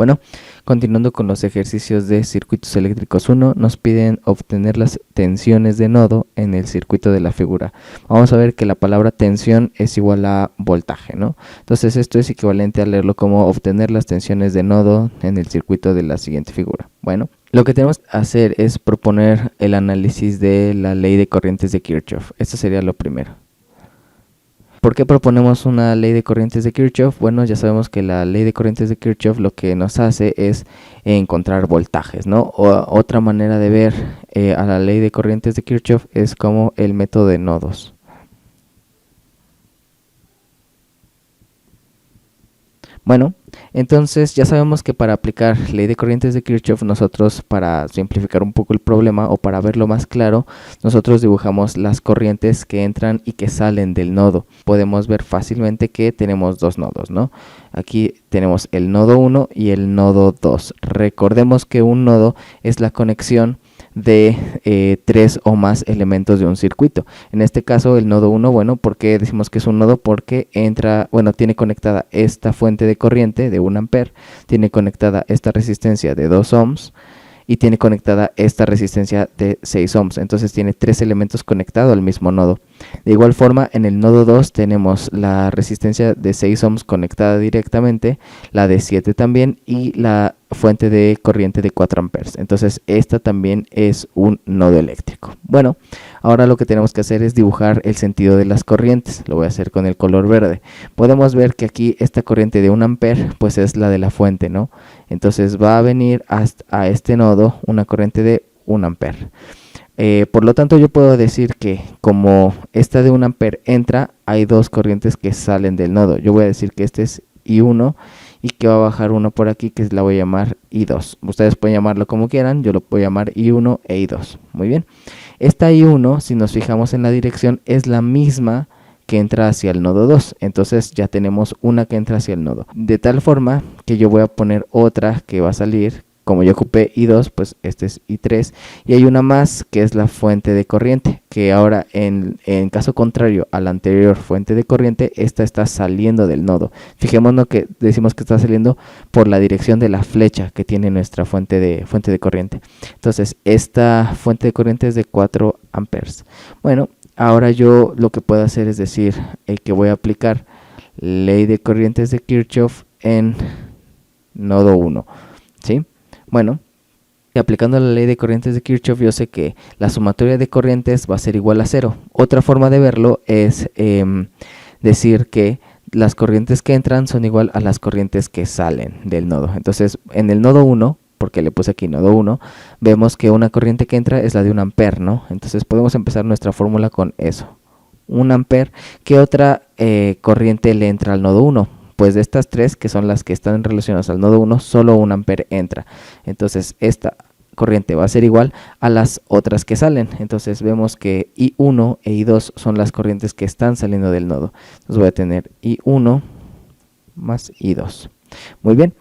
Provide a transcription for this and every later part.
Bueno, continuando con los ejercicios de circuitos eléctricos 1, nos piden obtener las tensiones de nodo en el circuito de la figura. Vamos a ver que la palabra tensión es igual a voltaje, ¿no? Entonces esto es equivalente a leerlo como obtener las tensiones de nodo en el circuito de la siguiente figura. Bueno, lo que tenemos que hacer es proponer el análisis de la ley de corrientes de Kirchhoff. Esto sería lo primero. ¿Por qué proponemos una ley de corrientes de Kirchhoff? Bueno, ya sabemos que la ley de corrientes de Kirchhoff lo que nos hace es encontrar voltajes, ¿no? Otra manera de ver a la ley de corrientes de Kirchhoff es como el método de nodos. Bueno, entonces ya sabemos que para aplicar ley de corrientes de Kirchhoff, nosotros, para simplificar un poco el problema o para verlo más claro, nosotros dibujamos las corrientes que entran y que salen del nodo. Podemos ver fácilmente que tenemos dos nodos, ¿no? Aquí tenemos el nodo 1 y el nodo 2. Recordemos que un nodo es la conexión de tres o más elementos de un circuito. En este caso el nodo 1, bueno, ¿por qué decimos que es un nodo? Porque tiene conectada esta fuente de corriente de 1 amper, tiene conectada esta resistencia de 2 ohms y tiene conectada esta resistencia de 6 ohms. Entonces tiene tres elementos conectados al mismo nodo. De igual forma, en el nodo 2 tenemos la resistencia de 6 ohms conectada directamente, la de 7 también y la fuente de corriente de 4 amperes. Entonces esta también es un nodo eléctrico. Bueno, ahora lo que tenemos que hacer es dibujar el sentido de las corrientes. Lo voy a hacer con el color verde. Podemos ver que aquí esta corriente de 1 amper pues es la de la fuente, ¿no? Entonces va a venir hasta a este nodo una corriente de 1 amper. Por lo tanto yo puedo decir que como esta de 1 amper entra, hay dos corrientes que salen del nodo. Yo voy a decir que este es I1 y que va a bajar uno por aquí, que la voy a llamar I2. Ustedes pueden llamarlo como quieran, yo lo voy a llamar I1 e I2. Muy bien. Esta I1, si nos fijamos en la dirección, es la misma que entra hacia el nodo 2. Entonces ya tenemos una que entra hacia el nodo. De tal forma que yo voy a poner otra que va a salir. Como yo ocupé I2, pues este es I3 y hay una más que es la fuente de corriente, que ahora en caso contrario a la anterior fuente de corriente, esta está saliendo del nodo. Fijémonos que decimos que está saliendo por la dirección de la flecha que tiene nuestra fuente de corriente. Entonces esta fuente de corriente es de 4 amperes. Bueno, ahora yo lo que puedo hacer es decir que voy a aplicar ley de corrientes de Kirchhoff en nodo 1, ¿sí? Bueno, aplicando la ley de corrientes de Kirchhoff, yo sé que la sumatoria de corrientes va a ser igual a 0. Otra forma de verlo es decir que las corrientes que entran son igual a las corrientes que salen del nodo. Entonces, en el nodo 1, porque le puse aquí nodo 1, vemos que una corriente que entra es la de 1 amper, ¿no? Entonces podemos empezar nuestra fórmula con eso. 1 amper. ¿Qué otra corriente le entra al nodo 1? Pues de estas tres, que son las que están relacionadas al nodo 1, solo 1 amper entra. Entonces esta corriente va a ser igual a las otras que salen. Entonces vemos que I1 e I2 son las corrientes que están saliendo del nodo. Entonces voy a tener I1 más I2. Muy bien,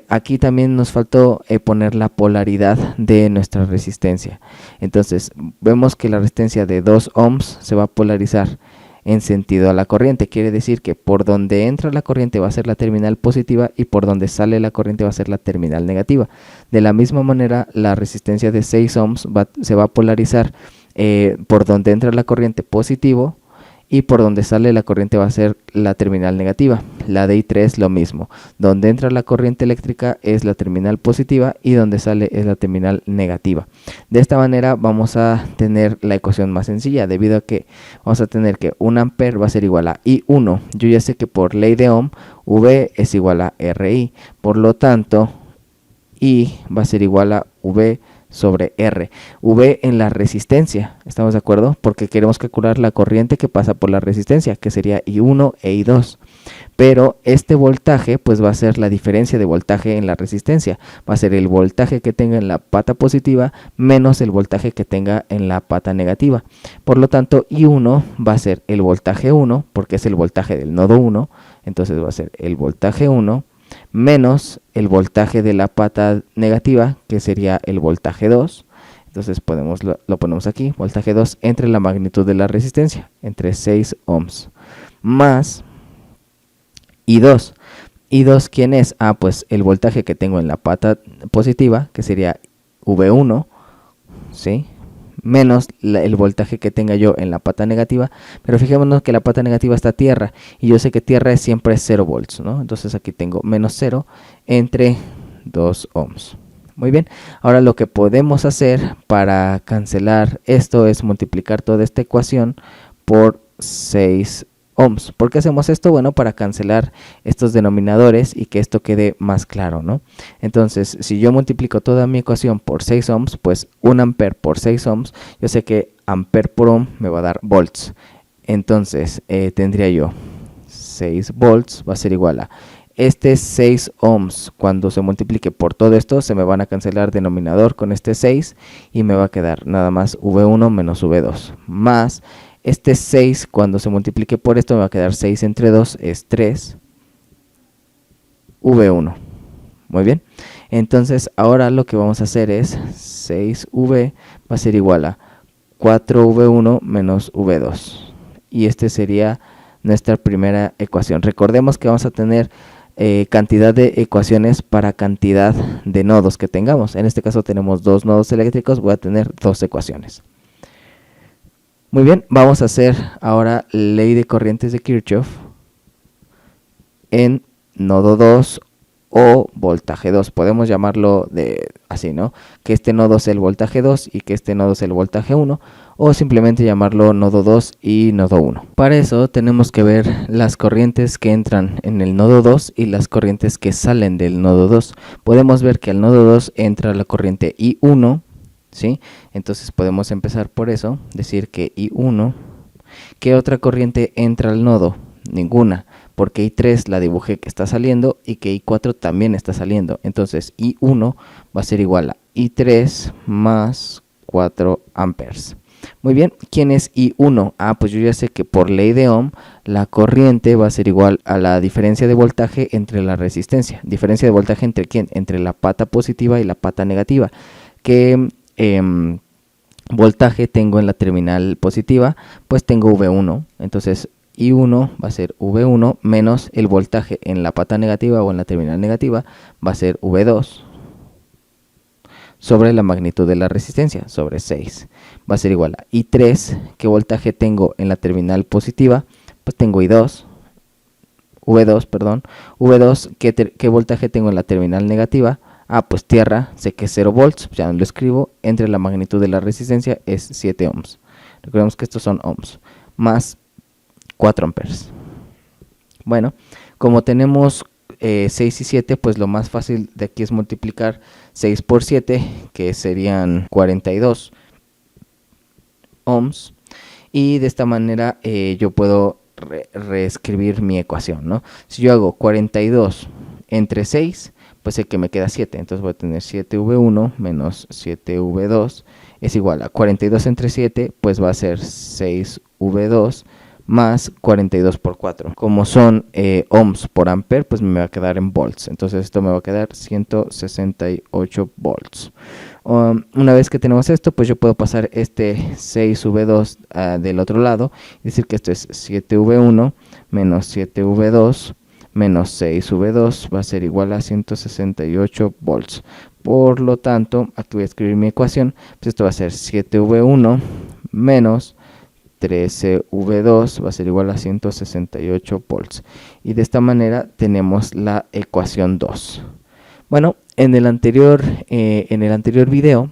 aquí también nos faltó poner la polaridad de nuestra resistencia. Entonces vemos que la resistencia de 2 ohms se va a polarizar en sentido a la corriente. Quiere decir que por donde entra la corriente va a ser la terminal positiva y por donde sale la corriente va a ser la terminal negativa. De la misma manera, la resistencia de 6 ohms se va a polarizar por donde entra la corriente positivo y por donde sale la corriente va a ser la terminal negativa. La de I3 lo mismo. Donde entra la corriente eléctrica es la terminal positiva y donde sale es la terminal negativa. De esta manera vamos a tener la ecuación más sencilla, debido a que vamos a tener que 1 amper va a ser igual a I1. Yo ya sé que por ley de Ohm, V es igual a RI. Por lo tanto, I va a ser igual a V sobre R. V en la resistencia, ¿estamos de acuerdo? Porque queremos calcular la corriente que pasa por la resistencia, que sería I1 e I2. Pero este voltaje pues va a ser la diferencia de voltaje en la resistencia. Va a ser el voltaje que tenga en la pata positiva menos el voltaje que tenga en la pata negativa. Por lo tanto, I1 va a ser el voltaje 1, porque es el voltaje del nodo 1. Entonces va a ser el voltaje 1 menos el voltaje de la pata negativa, que sería el voltaje 2. Entonces lo ponemos aquí, voltaje 2 entre la magnitud de la resistencia, entre 6 ohms, más I2. I2, ¿quién es? Ah, pues el voltaje que tengo en la pata positiva, que sería V1, ¿sí? Menos el voltaje que tenga yo en la pata negativa, pero fijémonos que la pata negativa está a tierra, y yo sé que tierra es siempre 0 volts, ¿no? Entonces aquí tengo menos 0 entre 2 ohms. Muy bien, ahora lo que podemos hacer para cancelar esto es multiplicar toda esta ecuación por 6 ohms. ¿Por qué hacemos esto? Bueno, para cancelar estos denominadores y que esto quede más claro, ¿no? Entonces, si yo multiplico toda mi ecuación por 6 ohms, pues 1 ampere por 6 ohms, yo sé que ampere por ohm me va a dar volts. Entonces, tendría yo 6 volts va a ser igual a este 6 ohms. Cuando se multiplique por todo esto, se me van a cancelar denominador con este 6 y me va a quedar nada más V1 menos V2 más este 6, cuando se multiplique por esto, me va a quedar 6 entre 2 es 3 V1. Muy bien, entonces ahora lo que vamos a hacer es 6V va a ser igual a 4V1 menos V2, y este sería nuestra primera ecuación. Recordemos que vamos a tener cantidad de ecuaciones para cantidad de nodos que tengamos. En este caso tenemos 2 nodos eléctricos, voy a tener 2 ecuaciones. Muy bien, vamos a hacer ahora ley de corrientes de Kirchhoff en nodo 2 o voltaje 2. Podemos llamarlo así, ¿no? Que este nodo es el voltaje 2 y que este nodo es el voltaje 1, o simplemente llamarlo nodo 2 y nodo 1. Para eso tenemos que ver las corrientes que entran en el nodo 2 y las corrientes que salen del nodo 2. Podemos ver que al nodo 2 entra la corriente I1, ¿sí? Entonces podemos empezar por eso, decir que I1. ¿Qué otra corriente entra al nodo? Ninguna, porque I3 la dibujé que está saliendo y que I4 también está saliendo. Entonces I1 va a ser igual a I3 más 4 amperes. Muy bien, ¿quién es I1? Ah, pues yo ya sé que por ley de Ohm la corriente va a ser igual a la diferencia de voltaje entre la resistencia. ¿Diferencia de voltaje entre quién? Entre la pata positiva y la pata negativa. ¿Qué voltaje tengo en la terminal positiva? Pues tengo V1, entonces I1 va a ser V1 menos el voltaje en la pata negativa o en la terminal negativa va a ser V2 sobre la magnitud de la resistencia, sobre 6. Va a ser igual a I3, ¿qué voltaje tengo en la terminal positiva? Pues tengo I2, V2, perdón, V2, ¿qué voltaje tengo en la terminal negativa? Ah, pues tierra, sé que es 0 volts, ya no lo escribo, entre la magnitud de la resistencia es 7 ohms. Recordemos que estos son ohms, más 4 amperes. Bueno, como tenemos 6 y 7, pues lo más fácil de aquí es multiplicar 6 por 7, que serían 42 ohms, y de esta manera yo puedo reescribir mi ecuación, ¿no? Si yo hago 42 entre 6, pues sé que me queda 7, entonces voy a tener 7V1 menos 7V2 es igual a 42 entre 7, pues va a ser 6V2 más 42 por 4. Como son ohms por ampere, pues me va a quedar en volts. Entonces esto me va a quedar 168 volts. Una vez que tenemos esto, pues yo puedo pasar este 6V2 del otro lado y decir que esto es 7V1 menos 7V2 menos 6V2 va a ser igual a 168 volts. Por lo tanto, aquí voy a escribir mi ecuación, pues esto va a ser 7V1 menos 13V2 va a ser igual a 168 volts. Y de esta manera tenemos la ecuación 2. Bueno, en el anterior video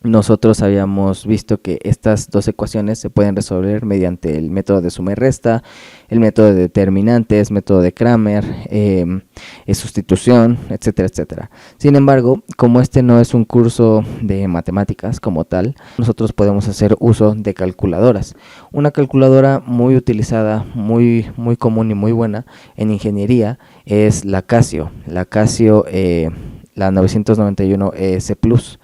nosotros habíamos visto que estas dos ecuaciones se pueden resolver mediante el método de suma y resta, el método de determinantes, método de Kramer, sustitución, etcétera, etcétera. Sin embargo, como este no es un curso de matemáticas como tal, nosotros podemos hacer uso de calculadoras. Una calculadora muy utilizada, muy común y muy buena en ingeniería es la Casio. La Casio, la 991 ES Plus.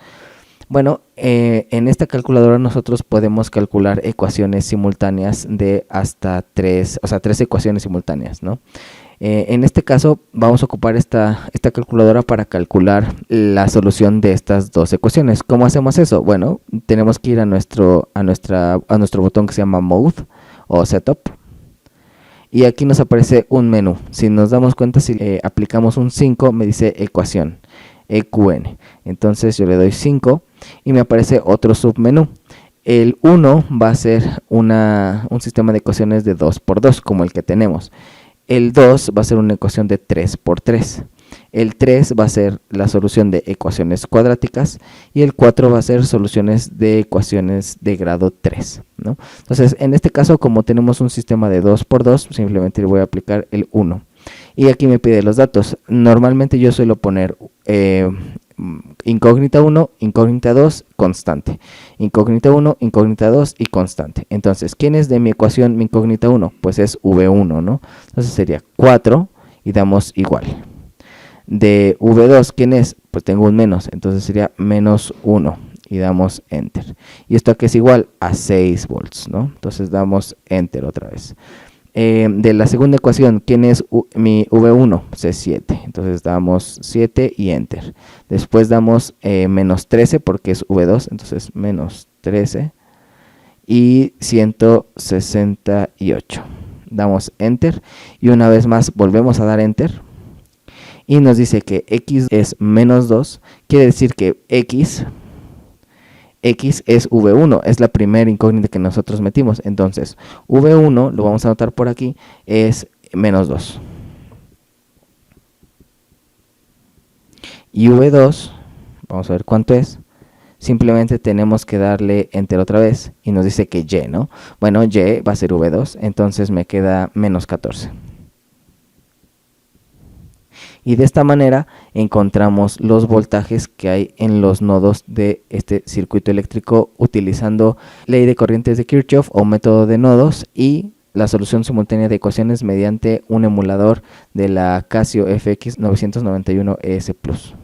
Bueno, en esta calculadora nosotros podemos calcular ecuaciones simultáneas de hasta 3 ecuaciones simultáneas, ¿no? En este caso vamos a ocupar esta calculadora para calcular la solución de estas dos ecuaciones. ¿Cómo hacemos eso? Bueno, tenemos que ir a nuestro botón que se llama Mode o Setup. y aquí nos aparece un menú. Si nos damos cuenta, si aplicamos un 5, me dice ecuación, EQN. Entonces yo le doy 5 y me aparece otro submenú. El 1 va a ser un sistema de ecuaciones de 2 por 2, como el que tenemos. El 2 va a ser una ecuación de 3 por 3. El 3 va a ser la solución de ecuaciones cuadráticas y el 4 va a ser soluciones de ecuaciones de grado 3, ¿no? Entonces, en este caso, como tenemos un sistema de 2 por 2, simplemente le voy a aplicar el 1. Y aquí me pide los datos. Normalmente yo suelo poner incógnita 1, incógnita 2, constante. Incógnita 1, incógnita 2 y constante. Entonces, ¿quién es de mi ecuación mi incógnita 1? Pues es V1, ¿no? Entonces sería 4 y damos igual. De V2, ¿quién es? Pues tengo un menos, entonces sería menos 1 y damos Enter. Y esto aquí es igual a 6 volts, ¿no? Entonces damos Enter otra vez. De la segunda ecuación, ¿quién es mi V1? Pues es 7, entonces damos 7 y Enter. Después damos menos 13 porque es V2, entonces menos 13 y 168. Damos Enter y una vez más volvemos a dar Enter. Y nos dice que X es menos 2, quiere decir que X es V1, es la primera incógnita que nosotros metimos. Entonces, V1, lo vamos a anotar por aquí, es menos 2. Y V2, vamos a ver cuánto es. Simplemente tenemos que darle Enter otra vez y nos dice que Y, ¿no? Bueno, Y va a ser V2, entonces me queda menos 14. Y de esta manera encontramos los voltajes que hay en los nodos de este circuito eléctrico utilizando ley de corrientes de Kirchhoff o método de nodos y la solución simultánea de ecuaciones mediante un emulador de la Casio FX 991 ES Plus.